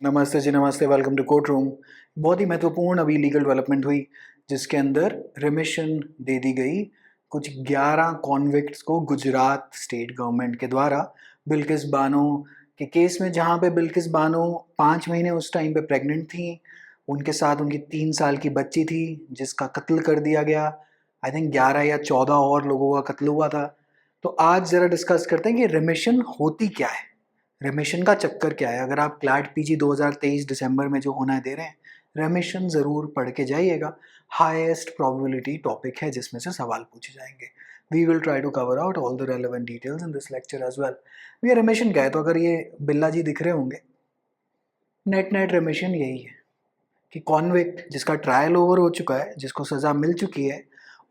नमस्ते जी, नमस्ते। Welcome to court room. बहुत ही महत्वपूर्ण अभी लीगल डेवलपमेंट हुई, जिसके अंदर रिमिशन दे दी गई कुछ 11 कॉन्विक्ट्स को गुजरात स्टेट गवर्नमेंट के द्वारा बिल्किस बानो के केस में, जहां पे बिल्किस बानो 5 महीने उस टाइम पे प्रेग्नेंट थी। उनके साथ उनकी 3 साल की बच्ची थी, जिसका कत्ल कर दिया गया। आई थिंक 11 या 14 और लोगों का कत्ल हुआ था। तो आज ज़रा डिस्कस करते हैं कि रिमिशन होती क्या है, रेमिशन का चक्कर क्या है। अगर आप क्लैट पीजी 2023 दिसंबर में जो होना है दे रहे हैं, रेमिशन ज़रूर पढ़ के जाइएगा। हाईएस्ट प्रोबेबिलिटी टॉपिक है जिसमें से सवाल पूछे जाएंगे। We will try to cover out all the relevant details in this lecture as well. ये रेमिशन क्या है, तो अगर ये बिल्ला जी दिख रहे होंगे, नेट नेट रेमिशन यही है कि कॉन्विक्ट जिसका ट्रायल ओवर हो चुका है, जिसको सज़ा मिल चुकी है,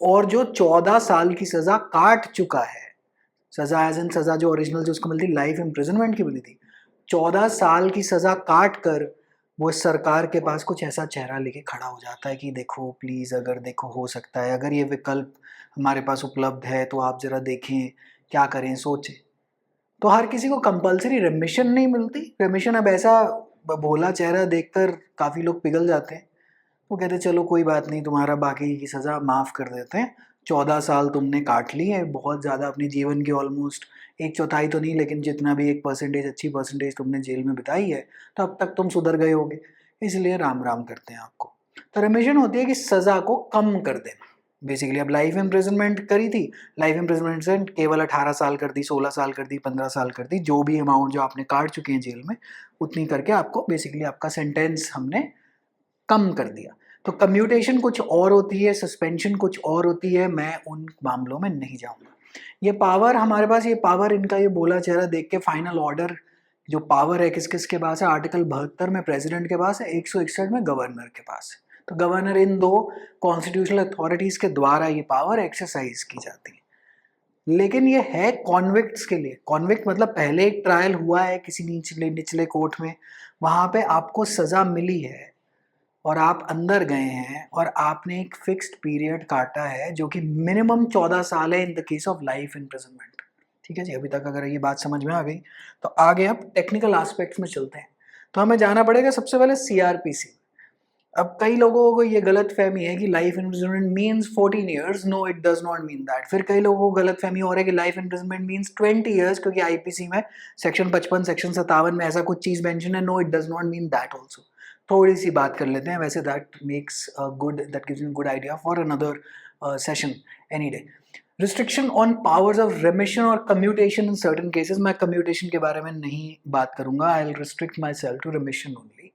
और जो 14 साल की सज़ा काट चुका है, सजा एज इन सजा जो ओरिजिनल जो उसको मिलती लाइफ इम्प्रिजनमेंट की मिली थी, 14 साल की सजा काट कर वो सरकार के पास कुछ ऐसा चेहरा लेके खड़ा हो जाता है कि देखो प्लीज, अगर देखो हो सकता है, अगर ये विकल्प हमारे पास उपलब्ध है तो आप जरा देखें, क्या करें, सोचें। तो हर किसी को कंपलसरी रेमिशन नहीं मिलती। रेमिशन अब ऐसा भोला चेहरा देखकर काफी लोग पिघल जाते हैं। वो कहते चलो कोई बात नहीं, तुम्हारा बाकी की सज़ा माफ़ कर देते हैं। 14 साल तुमने काट ली है, बहुत ज़्यादा अपने जीवन की ऑलमोस्ट एक चौथाई तो नहीं, लेकिन जितना भी एक परसेंटेज, अच्छी परसेंटेज तुमने जेल में बिताई है, तो अब तक तुम सुधर गए होगे, इसलिए राम राम करते हैं आपको। तो रेमिशन होती है कि सज़ा को कम कर देना। बेसिकली अब लाइफ इम्प्रिजनमेंट करी थी, लाइफ इम्प्रिजनमेंट से केवल 18 साल कर दी, 16 साल कर दी, 15 साल कर दी, जो भी अमाउंट जो आपने काट चुके हैं जेल में, उतनी करके आपको बेसिकली आपका सेंटेंस हमने कम कर दिया। तो कम्यूटेशन कुछ और होती है, सस्पेंशन कुछ और होती है, मैं उन मामलों में नहीं जाऊंगा। ये पावर हमारे पास, ये पावर इनका ये बोला चेहरा देख के फाइनल ऑर्डर जो पावर है किस किस के पास है, आर्टिकल 72 में प्रेसिडेंट के पास है, 161 में गवर्नर के पास है। तो गवर्नर, इन दो कॉन्स्टिट्यूशनल अथॉरिटीज के द्वारा ये पावर एक्सरसाइज की जाती है। लेकिन ये है कॉन्विक्ट्स के लिए। कॉन्विक्ट मतलब पहले एक ट्रायल हुआ है किसी निचले निचले कोर्ट में, वहां पे आपको सजा मिली है और आप अंदर गए हैं और आपने एक फिक्स्ड पीरियड काटा है जो कि मिनिमम 14 साल है in the case of life imprisonment. ठीक है जी, अभी तक अगर ये बात समझ में आ गई तो आगे अब टेक्निकल एस्पेक्ट्स में चलते हैं। तो हमें जाना पड़ेगा सबसे पहले सीआरपीसी। अब कई लोगों को ये गलत फहमी है कि life imprisonment means 14 years. No, it does not mean that. फिर कई लोगों को गलत फहमी हो रहा है कि लाइफ इम्प्रिजनमेंट मीन्स 20 ईयर्स, क्योंकि आईपीसी में सेक्शन 55 सेक्शन 57 में ऐसा कुछ चीज मेंशन है। No, it does not mean that also. थोड़ी सी बात कर लेते हैं, वैसे that makes good, that gives me good idea for another session any day. Restriction on powers of remission और कम्यूटेशन इन सर्टेन केसेस। मैं कम्यूटेशन के बारे में नहीं बात करूंगा, I will restrict my self to remission only.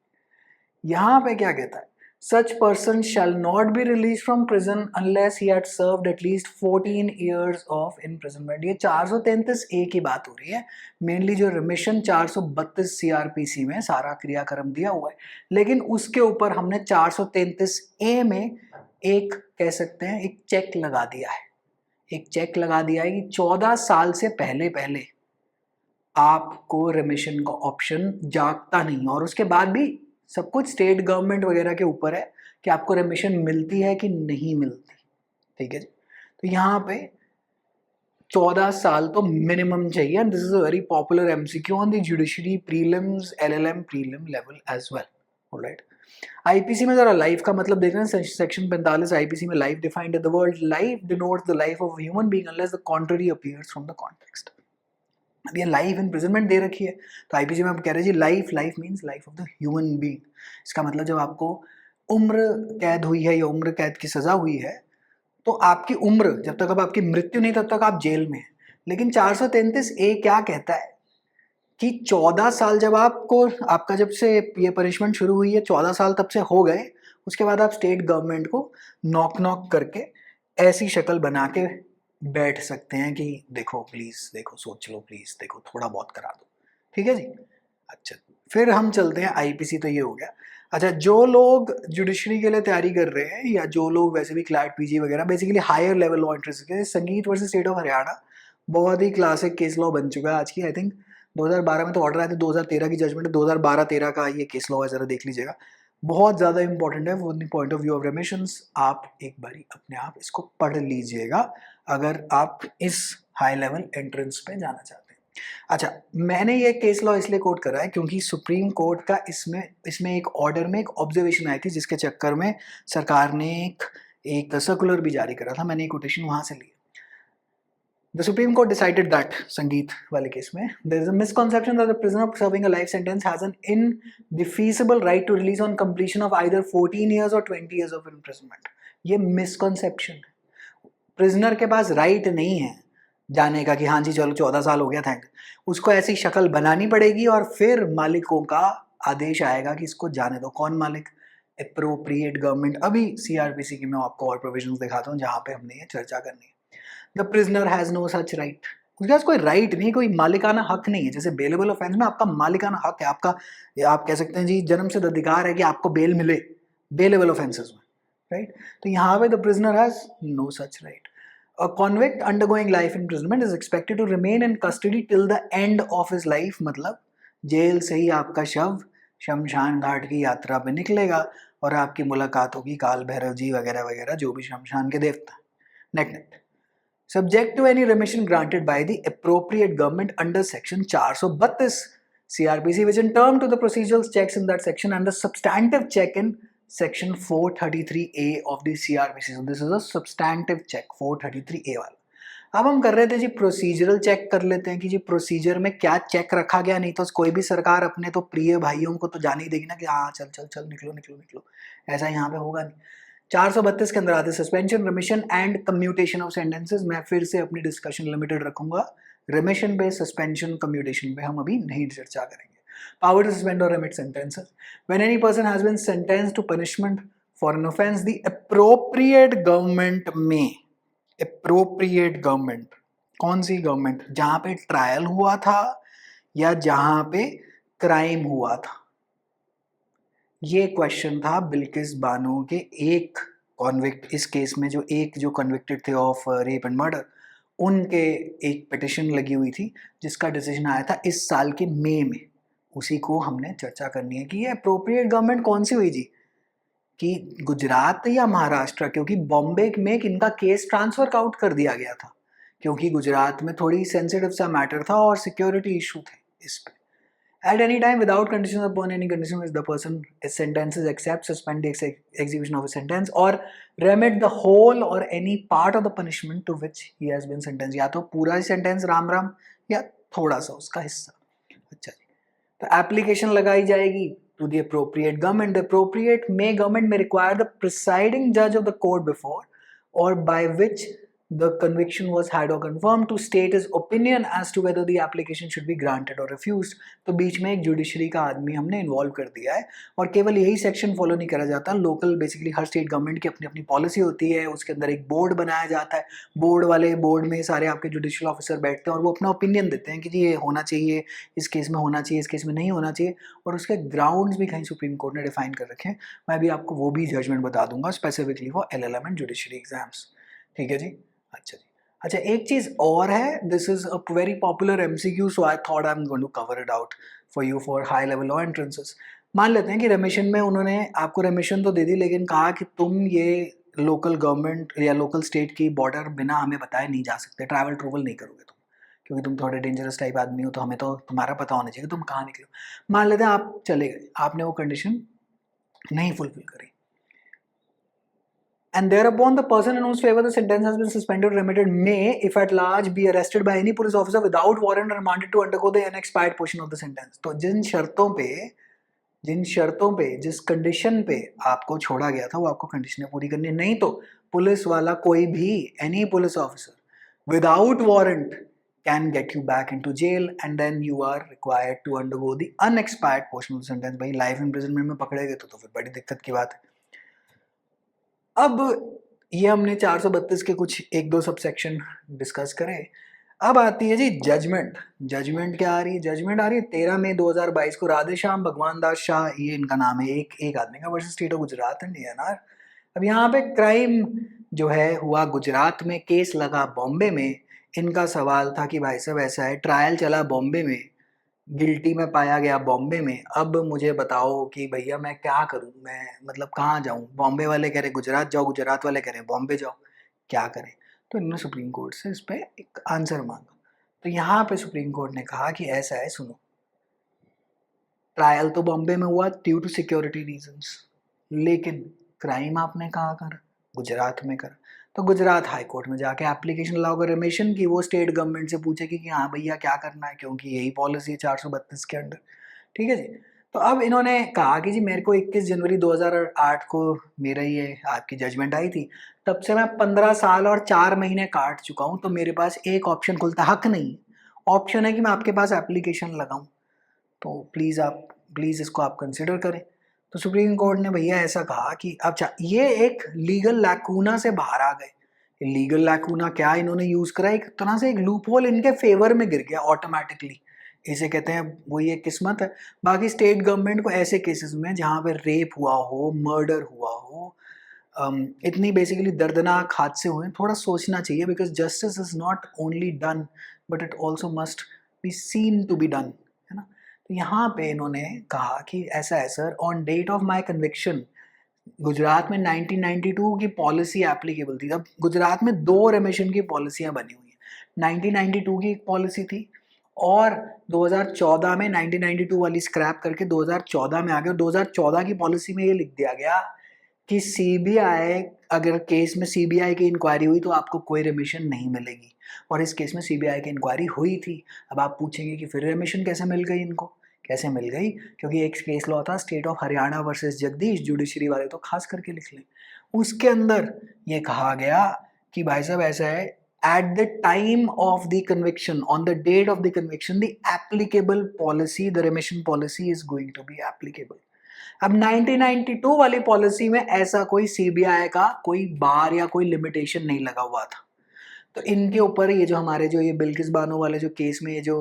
यहाँ पे क्या कहता है, such person shall not be release from prison unless he had served at least 14 years of imprisonment. ये 433 ए की बात हो रही है। मेनली जो रिमिशन 432 सीआरपीसी में सारा क्रियाक्रम दिया हुआ है, लेकिन उसके ऊपर हमने 433 ए में एक कह सकते हैं एक चेक लगा दिया है। एक चेक लगा दिया है कि 14 साल से पहले पहले आपको रेमिशन का ऑप्शन जागता नहीं, और उसके बाद भी सब कुछ स्टेट गवर्नमेंट वगैरह के ऊपर है कि आपको रेमिशन मिलती है कि नहीं मिलती। ठीक है जी, तो यहाँ पे 14 साल तो मिनिमम चाहिए। And this is a very popular MCQ on the judiciary prelims, LLM prelim level as well. Alright, IPC में जरा लाइफ का मतलब देख रहे हैं, सेक्शन 45 आईपीसी में life defined the word life denotes the life of human being unless the contrary appears from the context. अब ये लाइफ इम्प्रिजनमेंट दे रखी है, तो आईपीसी में आप कह रहे हैं जी life, life means life of the human being. इसका मतलब जब आपको उम्र कैद हुई है या उम्र कैद की सजा हुई है, तो आपकी उम्र जब तक अब आपकी मृत्यु नहीं तब तक आप जेल में हैं। लेकिन 433 ए क्या कहता है कि 14 साल जब आपको, आपका जब से ये पनिशमेंट शुरू हुई है 14 साल तब से हो गए, उसके बाद आप स्टेट गवर्नमेंट को नॉक नॉक करके ऐसी शक्ल बना के बैठ सकते हैं कि देखो प्लीज, देखो सोच लो प्लीज, देखो थोड़ा बहुत करा दो। ठीक है जी। अच्छा, फिर हम चलते हैं आईपीसी, तो ये हो गया। अच्छा, जो लोग जुडिशरी के लिए तैयारी कर रहे हैं या जो लोग वैसे भी क्लैट पीजी वगैरह, basically higher level law interest के, Sangeet versus state of Haryana बहुत ही क्लासिक केस लॉ बन चुका है आज की। आई थिंक 2012 में तो ऑर्डर आया था, 2013 की जजमेंट है, 2012-13 का ये केस लॉ है, जरा देख लीजिएगा। बहुत ज़्यादा इंपॉर्टेंट है from the point of view of remissions. आप एक बारी अपने आप इसको पढ़ लीजिएगा अगर आप इस हाई लेवल एंट्रेंस पे जाना चाहते हैं। अच्छा, मैंने ये केस लॉ इसलिए कोट करा है क्योंकि सुप्रीम कोर्ट का इसमें एक ऑर्डर में एक ऑब्जर्वेशन आई थी जिसके चक्कर में सरकार ने एक सर्कुलर भी जारी करा था। मैंने ये कोटेशन वहां से ली। The Supreme Court decided that संगीत वाले केस में there is a misconception that the prisoner serving a life sentence has an indefeasible right to release on completion of either 14 years or 20 years of imprisonment. ये misconception है। prisoner के पास right नहीं है जाने का कि हाँ जी चलो 14 साल हो गया थैंक, उसको ऐसी शक्ल बनानी पड़ेगी और फिर मालिकों का आदेश आएगा कि इसको जाने दो। कौन मालिक? Appropriate government. अभी सीआरपीसी की मैं आपको और प्रोविजंस दिखाता हूँ जहाँ पे हमने ये चर्चा करनी है। The prisoner has no such right. उसके पास कोई राइट नहीं, कोई मालिकाना हक नहीं है। जैसे बेलेबल ऑफेंस में आपका मालिकाना हक है, आपका आप कह सकते हैं जी जन्म सिद्ध अधिकार है कि आपको बेल मिले बेलेबल ऑफेंसेस में, राइट? तो यहाँ पे the prisoner has no such right. A convict undergoing life imprisonment is expected to remain in custody till the end of his life। मतलब जेल से ही आपका शव शमशान घाट की यात्रा पे निकलेगा और आपकी मुलाकात होगी काल भैरव जी वगैरह वगैरह जो भी शमशान के देवता। Next, subject to any remission granted by the appropriate government under section 432 CRPC, which in term to the procedural checks in that section and the substantive check in section 433A of the CRPC. So this is a substantive check 433A वाला। अब हम कर रहे थे जी procedural check कर लेते हैं कि जी प्रोसीजर में क्या चेक रखा गया। नहीं तो कोई भी सरकार अपने तो प्रिय भाइयों को तो जान ही देगी ना कि हाँ चल चल चल निकलो निकलो निकलो, ऐसा यहाँ पे होगा नहीं। 432 के अंदर आते suspension, remission and commutation of sentences. मैं फिर से अपनी डिस्कशन लिमिटेड रखूंगा रिमिशन पे, सस्पेंशन कम्यूटेशन पे हम अभी नहीं चर्चा करेंगे। पावर टू सस्पेंड और remit sentences when any person has been sentenced to punishment for an offence the appropriate government में, अप्रोप्रिएट गवर्नमेंट कौन सी गवर्नमेंट? जहां पे ट्रायल हुआ था या जहां पे क्राइम हुआ था। ये क्वेश्चन था बिल्किस बानो के एक कॉन्विक्ट, इस केस में जो कन्विक्टेड थे ऑफ रेप एंड मर्डर, उनके एक पिटिशन लगी हुई थी जिसका डिसीजन आया था इस साल के मई में। उसी को हमने चर्चा करनी है कि ये अप्रोप्रिएट गवर्नमेंट कौन सी हुई जी, कि गुजरात या महाराष्ट्र? क्योंकि बॉम्बे में इनका केस ट्रांसफर आउट कर दिया गया था क्योंकि गुजरात में थोड़ी सेंसिटिव सा मैटर था और सिक्योरिटी इशू थे इस पे। At any time, without conditions upon any condition, which the person is sentences except suspend the execution of a sentence or remit the whole or any part of the punishment to which he has been sentenced। या तो पूरा ही sentence Ram Ram या थोड़ा सा उसका हिस्सा। अच्छा जी, तो एप्लीकेशन लगाई जाएगी to the appropriate government। The appropriate government may require the presiding judge of the court before or by which the conviction was had or confirmed to state his opinion as to whether the application should be granted or refused। तो बीच में एक judiciary का आदमी हमने involve कर दिया है और केवल यही सेक्शन फॉलो नहीं करा जाता। लोकल बेसिकली हर स्टेट गवर्नमेंट की अपनी अपनी पॉलिसी होती है, उसके अंदर एक बोर्ड बनाया जाता है। बोर्ड में सारे आपके जुडिशियल ऑफिसर बैठते हैं और वो अपना ओपिनियन देते हैं कि जी ये होना चाहिए, इस केस में होना चाहिए, इस केस में नहीं होना चाहिए, और उसके ग्राउंड्स भी कहीं सुप्रीम कोर्ट ने डिफाइन कर रखे हैं। मैं भी आपको वो भी जजमेंट बता दूंगा specifically for LLM and judiciary exams. ठीक है जी। अच्छा जी, अच्छा एक चीज और है, this is a very popular MCQ, so I thought I am going to cover it out for you for high level law entrances. मान लेते हैं कि रेमिशन में उन्होंने आपको रेमिशन तो दे दी लेकिन कहा कि तुम ये लोकल गवर्नमेंट या लोकल स्टेट की बॉर्डर बिना हमें बताए नहीं जा सकते, ट्रैवल ट्रूवल नहीं करोगे तुम क्योंकि तुम थोड़े डेंजरस टाइप आदमी हो, तो हमें तो तुम्हारा पता होना चाहिए तुम कहाँ निकलो। मान लेते हैं आप चले गए, आपने वो कंडीशन नहीं फुलफिल करी, and thereupon the person in whose favor the sentence has been suspended or remitted may, if at large, be arrested by any police officer without warrant and remanded to undergo the unexpired portion of the sentence। तो जिन शर्तों पे जिस condition पे आपको छोड़ा गया था वो आपको कंडीशनें पूरी करनी है। नहीं तो पुलिस वाला कोई भी, any police officer without warrant can get you back into jail and then you are required to undergo the unexpired portion of the sentence। भाई लाइफ इम्प्रिजनमेंट में पकड़े गए तो फिर बड़ी दिक्कत की बात है। अब ये हमने 432 के कुछ एक दो सबसेक्शन डिस्कस करे। अब आती है जी जजमेंट। जजमेंट क्या आ रही है? जजमेंट आ रही है 13 मई 2022 को राधेश्याम भगवान दास शाह, ये इनका नाम है, एक आदमी का, versus state of Gujarat and DNR। अब यहाँ पे क्राइम जो है हुआ गुजरात में, केस लगा बॉम्बे में। इनका सवाल था कि भाई साहब ऐसा है, ट्रायल चला बॉम्बे में, गिल्टी में पाया गया बॉम्बे में, अब मुझे बताओ कि भैया मैं क्या करूं, मैं मतलब कहाँ जाऊं? बॉम्बे वाले कह रहे गुजरात जाओ, गुजरात वाले कह रहे बॉम्बे जाओ, क्या करें? तो इन्होंने सुप्रीम कोर्ट से इस पर एक आंसर मांगा। तो यहाँ पे सुप्रीम कोर्ट ने कहा कि ऐसा है, सुनो, ट्रायल तो बॉम्बे में हुआ ड्यू टू सिक्योरिटी रीजंस, लेकिन क्राइम आपने कहाँ करा? गुजरात में करा। तो गुजरात हाई कोर्ट में जाके एप्लीकेशन लाओगे रिमिशन की, वो स्टेट गवर्नमेंट से पूछेगी कि हाँ भैया क्या करना है, क्योंकि यही पॉलिसी है 432 के अंडर। ठीक है जी। तो अब इन्होंने कहा कि जी मेरे को 21 जनवरी 2008 को मेरा ये आपकी जजमेंट आई थी, तब से मैं 15 साल और 4 महीने काट चुका हूँ, तो मेरे पास एक ऑप्शन खुलता, हक नहीं, ऑप्शन है कि मैं आपके पास एप्लीकेशन लगाऊं, तो प्लीज़ इसको आप कंसिडर करें। तो सुप्रीम कोर्ट ने भैया ऐसा कहा कि अब ये एक लीगल लैकूना से बाहर आ गए। लीगल लैकूना क्या इन्होंने यूज़ करा, एक तरह से एक लूप होल इनके फेवर में गिर गया ऑटोमेटिकली। इसे कहते हैं वो ये किस्मत है। बाकी स्टेट गवर्नमेंट को ऐसे केसेस में जहाँ पे रेप हुआ हो, मर्डर हुआ हो, इतनी बेसिकली दर्दनाक हादसे हुए, थोड़ा सोचना चाहिए, because justice is not only done but it also must be seen to be done, है ना। तो यहाँ पे इन्होंने कहा कि ऐसा है sir, on date of my conviction Gujarat में 1992 की पॉलिसी एप्लीकेबल थी। अब गुजरात में 2 रेमिशन की पॉलिसियाँ बनी हुई हैं, 1992 की एक पॉलिसी थी और 2014 में 1992 वाली स्क्रैप करके 2014 में आ गया। 2014 की पॉलिसी में ये लिख दिया गया कि सीबीआई, अगर केस में सीबीआई की इंक्वायरी हुई तो आपको कोई रेमिशन नहीं मिलेगी, और इस केस में सीबीआई की इंक्वायरी हुई थी। अब आप पूछेंगे कि फिर रेमिशन कैसे मिल गई इनको? कैसे मिल गई? क्योंकि एक केस लॉ था state of Haryana versus Jagdish, judiciary वाले तो खास करके लिख लें, उसके अंदर ये कहा गया कि भाई साहब ऐसा है, at the time of the conviction, on the date of the conviction, the applicable policy, the remission policy is going to be applicable. अब 1992 वाली पॉलिसी में ऐसा कोई सीबीआई का कोई बार या कोई लिमिटेशन नहीं लगा हुआ था। तो इनके ऊपर ये जो हमारे जो ये बिल्किस बानो वाले जो केस में ये जो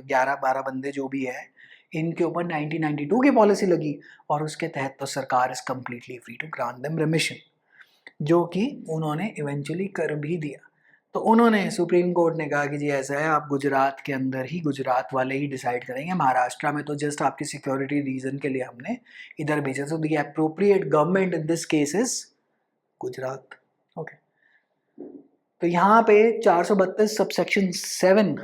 11-12 बंदे जो भी है, इनके ऊपर 1992 की पॉलिसी लगी और उसके तहत तो सरकार is completely free to grant them remission, जो कि उन्होंने इवेंचुअली कर भी दिया। तो उन्होंने, सुप्रीम कोर्ट ने कहा कि जी ऐसा है, आप गुजरात के अंदर ही गुजरात वाले ही डिसाइड करेंगे, महाराष्ट्र में तो जस्ट आपकी सिक्योरिटी रीजन के लिए हमने इधर भेजा। तो the appropriate government in this case is Gujarat. Okay, तो यहाँ पे 432 सबसेक्शन 7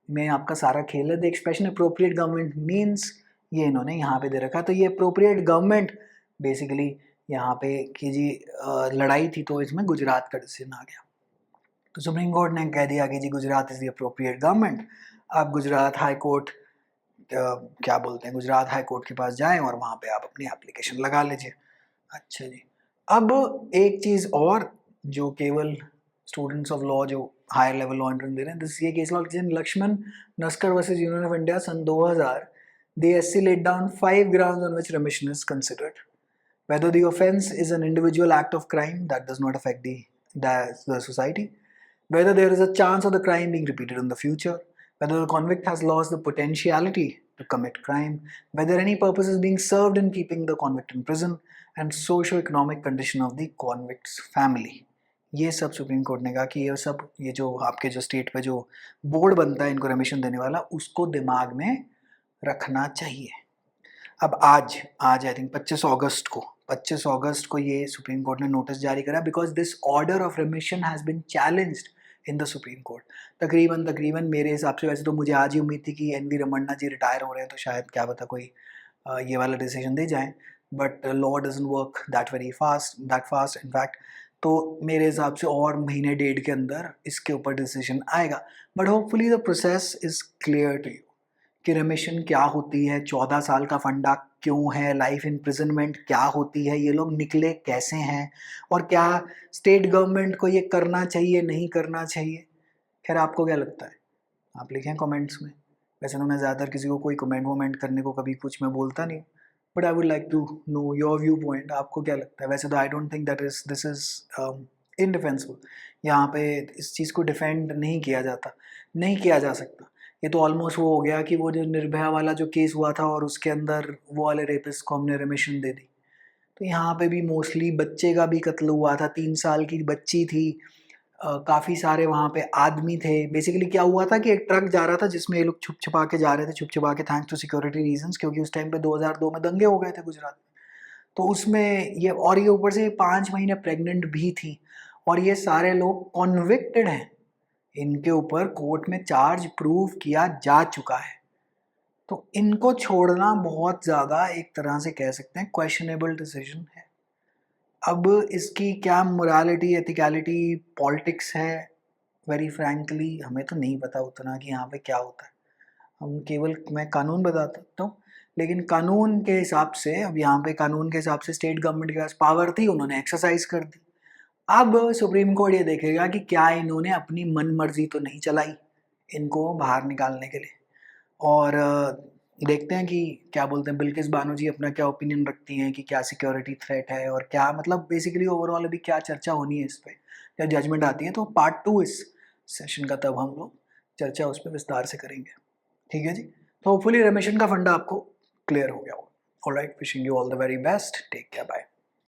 में आपका सारा खेल है। The expression appropriate government means, ये इन्होंने यहाँ पे दे रखा। तो ये अप्रोप्रिएट गवर्नमेंट बेसिकली यहाँ पे कि जी लड़ाई थी, तो इसमें गुजरात का डिसीजन आ गया। तो सुप्रीम कोर्ट ने कह दिया कि जी Gujarat is the appropriate government. आप गुजरात हाई कोर्ट, क्या बोलते हैं, गुजरात हाई कोर्ट के पास जाएं और वहाँ पे आप अपनी एप्लीकेशन लगा लीजिए। अच्छा जी, अब एक चीज़ और जो केवल स्टूडेंट्स ऑफ लॉ जो हायर लेवल लॉ एंट्रेंस दे रहे हैं, दिस ये case law Lakshman Naskar versus Union of India सन 2000, the SC laid down 5 grounds on which remission is considered. Whether the offense is an individual act of crime that does not affect the society, whether there is a chance of the crime being repeated in the future, whether the convict has lost the potentiality to commit crime, whether any purpose is being served in keeping the convict in prison, and socio-economic condition of the convict's family. ये सब supreme court ने कहा कि ये सब, ये जो आपके जो स्टेट पे जो बोर्ड बनता है इनको रेमिशन देने वाला, उसको दिमाग में रखना चाहिए। अब आज आई थिंक 25 अगस्त को ये सुप्रीम कोर्ट ने नोटिस जारी करा, because this order of रेमिशन has been challenged in the supreme court. तकरीबन मेरे हिसाब से, वैसे तो मुझे आज ही उम्मीद थी कि एन.वी. रमन्ना जी रिटायर हो रहे हैं तो शायद क्या पता कोई ये वाला डिसीजन दे जाएं, but law doesn't work that fast in fact. तो मेरे हिसाब से और महीने डेढ़ के अंदर इसके ऊपर डिसीजन आएगा, but hopefully the process is clear to you कि रेमिशन क्या होती है, 14 साल का फंडा क्यों है, लाइफ इम्प्रिजनमेंट क्या होती है, ये लोग निकले कैसे हैं, और क्या स्टेट गवर्नमेंट को ये करना चाहिए, नहीं करना चाहिए। खैर आपको क्या लगता है, आप लिखें कमेंट्स में। वैसे तो मैं ज़्यादातर किसी को कोई कमेंट वमेंट करने को कभी कुछ मैं बोलता नहीं, but I would like to know your viewpoint. आपको क्या लगता है? वैसे तो I don't think that is this is indefensible. यहाँ पे इस चीज़ को डिफेंड नहीं किया जाता, नहीं किया जा सकता। ये तो ऑलमोस्ट वो हो गया कि वो जो निर्भया वाला जो केस हुआ था और उसके अंदर वो वाले रेपिस्ट को हमने रेमिशन दे दी। तो यहाँ पे भी मोस्टली बच्चे का भी कत्ल हुआ था, 3 साल की बच्ची थी, काफ़ी सारे वहाँ पे आदमी थे। बेसिकली क्या हुआ था कि एक ट्रक जा रहा था जिसमें ये लोग छुप छुपा के जा रहे थे, छुप छुपा के, थैंक्स टू सिक्योरिटी रीजंस, क्योंकि उस टाइम पे 2002 में दंगे हो गए थे गुजरात में। तो उसमें ये, और ये ऊपर से 5 महीने प्रेग्नेंट भी थी, और ये सारे लोग कॉन्विक्टेड हैं, इनके ऊपर कोर्ट में चार्ज प्रूव किया जा चुका है, तो इनको छोड़ना बहुत ज़्यादा एक तरह से कह सकते हैं क्वेश्चनेबल डिसीजन है। अब इसकी क्या मोरालिटी, एथिकलिटी, पॉलिटिक्स है, वेरी फ्रैंकली हमें तो नहीं पता उतना कि यहाँ पे क्या होता है। मैं कानून बता सकता हूँ, लेकिन कानून के हिसाब से अब यहाँ पे कानून के हिसाब से स्टेट गवर्नमेंट के पास पावर थी, उन्होंने एक्सरसाइज कर दी। अब सुप्रीम कोर्ट ये देखेगा कि क्या इन्होंने अपनी मन मर्जी तो नहीं चलाई इनको बाहर निकालने के लिए। और देखते हैं कि क्या बोलते हैं बिल्किस बानो जी अपना क्या ओपिनियन रखती हैं कि क्या सिक्योरिटी थ्रेट है और क्या मतलब बेसिकली ओवरऑल अभी क्या चर्चा होनी है इस पर, क्या जजमेंट आती है। तो पार्ट 2 इस सेशन का तब हम लोग चर्चा उस पर विस्तार से करेंगे। ठीक है जी, तो होपफुली रेमिशन का फंडा आपको क्लियर हो गया हो। Alright, wishing you all the very best, take care, bye.